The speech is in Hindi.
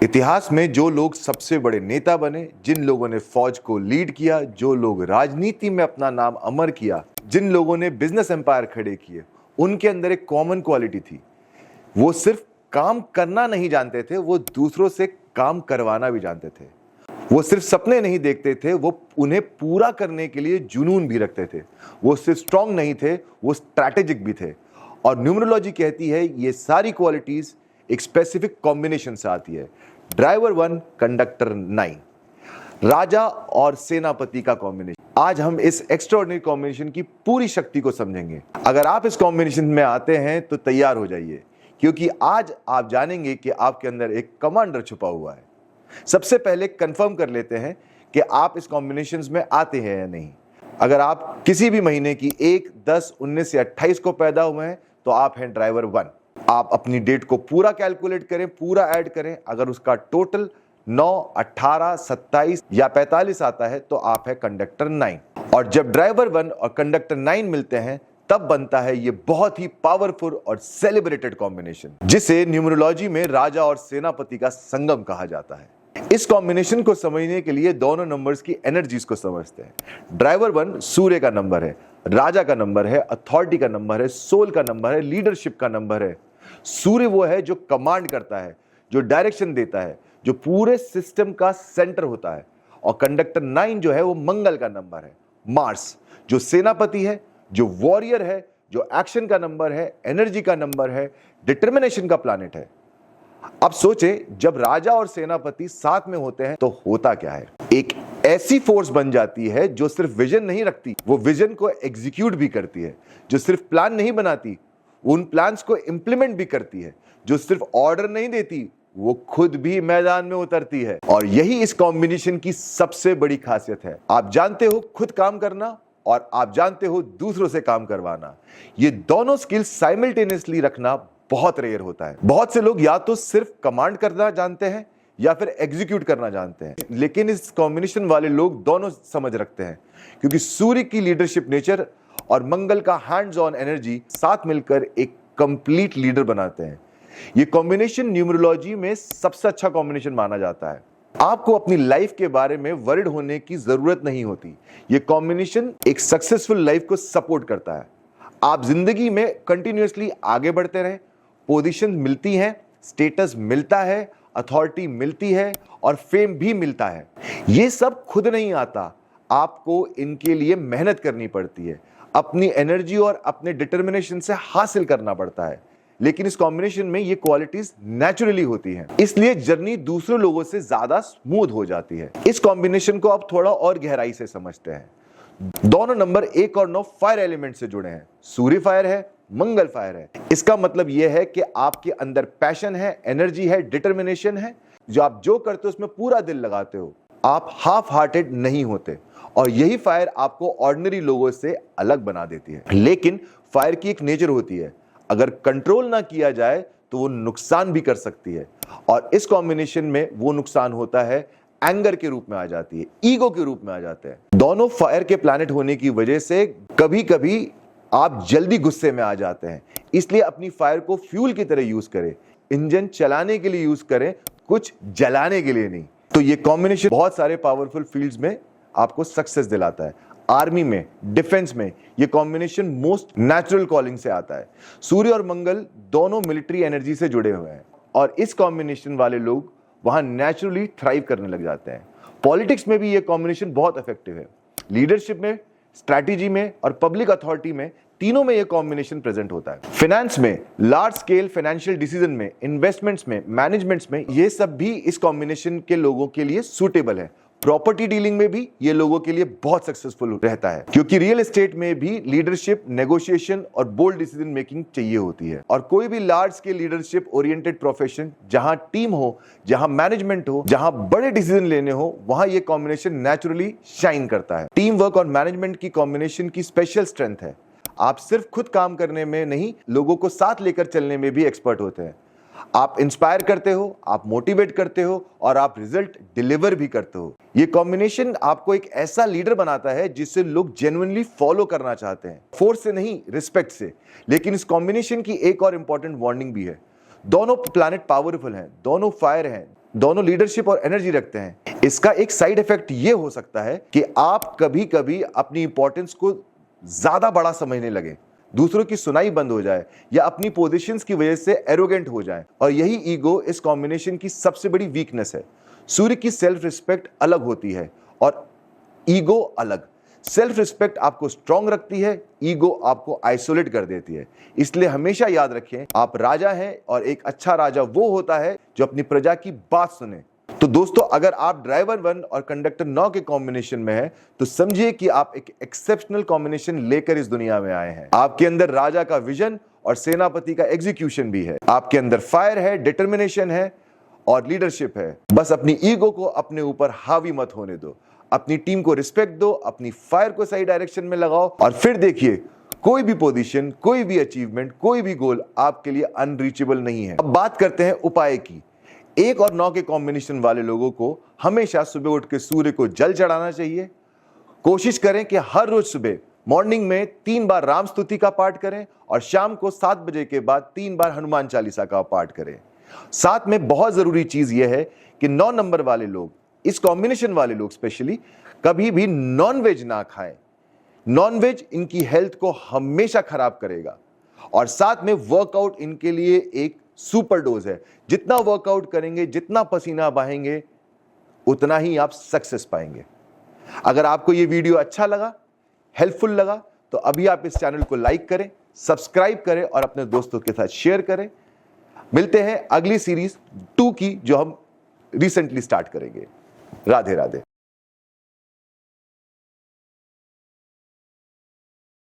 इतिहास में जो लोग सबसे बड़े नेता बने, जिन लोगों ने फौज को लीड किया, जो लोग राजनीति में अपना नाम अमर किया, जिन लोगों ने बिजनेस एम्पायर खड़े किए, उनके अंदर एक कॉमन क्वालिटी थी। वो सिर्फ काम करना नहीं जानते थे, वो दूसरों से काम करवाना भी जानते थे। वो सिर्फ सपने नहीं देखते थे, वो उन्हें पूरा करने के लिए जुनून भी रखते थे। वो सिर्फ स्ट्रांग नहीं थे, वो स्ट्रैटेजिक भी थे। और न्यूमरोलॉजी कहती है ये सारी क्वालिटीज एक स्पेसिफिक कॉम्बिनेशन से आती है। ड्राइवर 1, कंडक्टर 9, राजा और सेनापति का कॉम्बिनेशन। आज हम इस एक्स्ट्राऑर्डिनरी कॉम्बिनेशन की पूरी शक्ति को समझेंगे। अगर आप इस कॉम्बिनेशन में आते हैं तो तैयार हो जाइए, क्योंकि आज आप जानेंगे कि आपके अंदर एक कमांडर छुपा हुआ है। सबसे पहले कंफर्म कर लेते हैं कि आप इस कॉम्बिनेशंस में आते हैं या नहीं। अगर आप किसी भी महीने की 1, 10, 19 या 28 को पैदा हुए हैं तो आप हैं ड्राइवर 1। आप अपनी डेट को पूरा कैलकुलेट करें, पूरा ऐड करें। अगर उसका टोटल 9, 18, 27 या 45 आता है तो आप है कंडक्टर 9। और जब ड्राइवर 1 और कंडक्टर 9 मिलते हैं तब बनता है ये बहुत ही पावरफुल और सेलिब्रेटेड कॉम्बिनेशन, जिसे न्यूमरोलॉजी में राजा और सेनापति का संगम कहा जाता है। इस कॉम्बिनेशन को समझने के लिए दोनों नंबर्स की एनर्जीज को समझते हैं। ड्राइवर 1 सूर्य का नंबर है, राजा का नंबर है, अथॉरिटी का नंबर है, सोल का नंबर है, लीडरशिप का नंबर है। सूर्य वो है जो कमांड करता है, जो डायरेक्शन देता है, जो पूरे सिस्टम का सेंटर होता है। और कंडक्टर 9 जो है वो मंगल का नंबर है, मार्स जो सेनापति है, जो वॉरियर है, जो एक्शन का नंबर है, एनर्जी का नंबर है, डिटर्मिनेशन का प्लैनेट है। अब सोचे, जब राजा और सेनापति साथ में होते हैं तो होता क्या है। एक ऐसी फोर्स बन जाती है जो सिर्फ विजन नहीं रखती, वो विजन को एग्जीक्यूट भी करती है। जो सिर्फ प्लान नहीं बनाती, उन प्लान्स को इंप्लीमेंट भी करती है। जो सिर्फ ऑर्डर नहीं देती, वो खुद भी मैदान में उतरती है। और यही इस कॉम्बिनेशन की सबसे बड़ी खासियत है। आप जानते हो खुद काम करना और आप जानते हो दूसरों से काम करवाना। ये दोनों स्किल्स साइमल्टेनियसली रखना बहुत रेयर होता है। बहुत से लोग या तो सिर्फ कमांड करना जानते हैं या फिर एग्जीक्यूट करना जानते हैं, लेकिन इस कॉम्बिनेशन वाले लोग दोनों समझ रखते हैं, क्योंकि सूर्य की लीडरशिप नेचर और मंगल का हैंड्स ऑन एनर्जी साथ मिलकर एक कंप्लीट लीडर बनाते हैं। ये कॉम्बिनेशन न्यूमरोलॉजी में सबसे अच्छा कॉम्बिनेशन माना जाता है। आपको अपनी लाइफ के बारे में वरिड होने की जरूरत नहीं होती। ये कॉम्बिनेशन एक सक्सेसफुल लाइफ को सपोर्ट करता है। आप जिंदगी में कंटिन्यूअसली आगे बढ़ते रहें, पोजीशन मिलती हैं, स्टेटस मिलता है, अथॉरिटी मिलती है और फेम भी मिलता है। ये सब खुद नहीं आता, आपको इनके लिए मेहनत करनी पड़ती है, अपनी एनर्जी और अपने डिटर्मिनेशन से हासिल करना पड़ता है। लेकिन इस कॉम्बिनेशन में ये क्वालिटीज नेचुरली होती हैं, इसलिए जर्नी दूसरे लोगों से ज्यादा स्मूथ हो जाती है। इस कॉम्बिनेशन को अब थोड़ा और गहराई से समझते हैं। दोनों नंबर 1 और 9 फायर एलिमेंट से जुड़े हैं। सूर्य फायर है, मंगल फायर है। इसका मतलब यह है कि आपके अंदर पैशन है, एनर्जी है, डिटर्मिनेशन है। जो आप जो करते हो उसमें पूरा दिल लगाते हो, आप हाफ हार्टेड नहीं होते। और यही फायर आपको ऑर्डिनरी लोगों से अलग बना देती है। लेकिन फायर की एक नेचर होती है, अगर कंट्रोल ना किया जाए तो वो नुकसान भी कर सकती है। और इस कॉम्बिनेशन में वो नुकसान होता है, एंगर के रूप में आ जाती है, ईगो के रूप में आ जाते हैं। दोनों फायर के प्लैनेट होने की वजह से कभी कभी आप जल्दी गुस्से में आ जाते हैं। इसलिए अपनी फायर को फ्यूल की तरह यूज करें, इंजन चलाने के लिए यूज करें, कुछ जलाने के लिए नहीं। तो ये कॉम्बिनेशन बहुत सारे पावरफुल फील्ड्स में आपको सक्सेस दिलाता है। आर्मी में, डिफेंस में ये कॉम्बिनेशन मोस्ट नेचुरल कॉलिंग से आता है। सूर्य और मंगल दोनों मिलिट्री एनर्जी से जुड़े हुए हैं और इस कॉम्बिनेशन वाले लोग वहां नेचुरली थ्राइव करने लग जाते हैं। पॉलिटिक्स में भी ये कॉम्बिनेशन बहुत इफेक्टिव है। लीडरशिप में, स्ट्रैटेजी में और पब्लिक अथॉरिटी में, तीनों में यह कॉम्बिनेशन प्रेजेंट होता है। फाइनेंस में, लार्ज स्केल फाइनेंशियल डिसीजन में, इन्वेस्टमेंट्स में, मैनेजमेंट्स में, ये सब भी इस कॉम्बिनेशन के लोगों के लिए सूटेबल है। प्रॉपर्टी डीलिंग में भी ये लोगों के लिए बहुत सक्सेसफुल रहता है, क्योंकि रियल एस्टेट में भी लीडरशिप, नेगोशिएशन और बोल्ड डिसीजन मेकिंग चाहिए होती है। और कोई भी large scale leadership oriented profession, जहां टीम हो, जहां मैनेजमेंट हो, जहां बड़े डिसीजन लेने हो, वहां ये कॉम्बिनेशन नेचुरली शाइन करता है। टीम वर्क और मैनेजमेंट की कॉम्बिनेशन की स्पेशल स्ट्रेंथ है। आप सिर्फ खुद काम करने में नहीं, लोगों को साथ लेकर चलने में भी एक्सपर्ट होते हैं। आप इंस्पायर करते हो, आप मोटिवेट करते हो और आप रिजल्ट डिलीवर भी करते हो। ये कॉम्बिनेशन आपको एक ऐसा लीडर बनाता है जिसे लोग जेन्युइनली फॉलो करना चाहते हैं, फोर्स से नहीं, रिस्पेक्ट से। लेकिन इस कॉम्बिनेशन की एक और इंपॉर्टेंट वार्निंग भी है। दोनों प्लैनेट पावरफुल हैं, दोनों फायर हैं, दोनों लीडरशिप और एनर्जी रखते हैं। इसका एक साइड इफेक्ट ये हो सकता है कि आप कभी कभी अपनी इंपॉर्टेंस को ज्यादा बड़ा समझने लगे, दूसरों की सुनाई बंद हो जाए या अपनी पोजीशंस की वजह से एरोगेंट हो जाए। और यही ईगो इस कॉम्बिनेशन की सबसे बड़ी वीकनेस है। सूर्य की सेल्फ रिस्पेक्ट अलग होती है और ईगो अलग। सेल्फ रिस्पेक्ट आपको स्ट्रांग रखती है, ईगो आपको आइसोलेट कर देती है। इसलिए हमेशा याद रखें, आप राजा हैं और एक अच्छा राजा वो होता है जो अपनी प्रजा की बात सुने। तो दोस्तों, अगर आप ड्राइवर 1 और कंडक्टर 9 के कॉम्बिनेशन में हैं, तो समझिए कि आप एक एक्सेप्शनल कॉम्बिनेशन लेकर इस दुनिया में आए हैं। आपके अंदर राजा का विजन और सेनापति का एग्जीक्यूशन भी है। आपके अंदर फायर है, डिटर्मिनेशन है और लीडरशिप है। बस अपनी ईगो को अपने ऊपर हावी मत होने दो। अपनी टीम को रिस्पेक्ट दो, अपनी फायर को सही डायरेक्शन में लगाओ और फिर देखिए, कोई भी पोजीशन, कोई भी अचीवमेंट, कोई भी गोल आपके लिए अनरीचेबल नहीं है। अब बात करते हैं उपाय की। 1 और 9 के कॉम्बिनेशन वाले लोगों को हमेशा सुबह उठ के सूर्य को जल चढ़ाना चाहिए। कोशिश करें कि हर रोज सुबह मॉर्निंग में 3 बार राम स्तुति का पाठ करें और शाम को 7 बजे के बाद 3 बार हनुमान चालीसा का पाठ करें। साथ में बहुत जरूरी चीज यह है कि 9 नंबर वाले लोग, इस कॉम्बिनेशन वाले लोग स्पेशली, कभी भी नॉनवेज ना खाएं। नॉनवेज इनकी हेल्थ को हमेशा खराब करेगा और साथ में वर्कआउट इनके लिए एक सुपर डोज है। जितना वर्कआउट करेंगे, जितना पसीना बहाएंगे, उतना ही आप सक्सेस पाएंगे। अगर आपको यह वीडियो अच्छा लगा, हेल्पफुल लगा, तो अभी आप इस चैनल को लाइक करें, सब्सक्राइब करें और अपने दोस्तों के साथ शेयर करें। मिलते हैं अगली सीरीज 2 की, जो हम रिसेंटली स्टार्ट करेंगे। राधे राधे।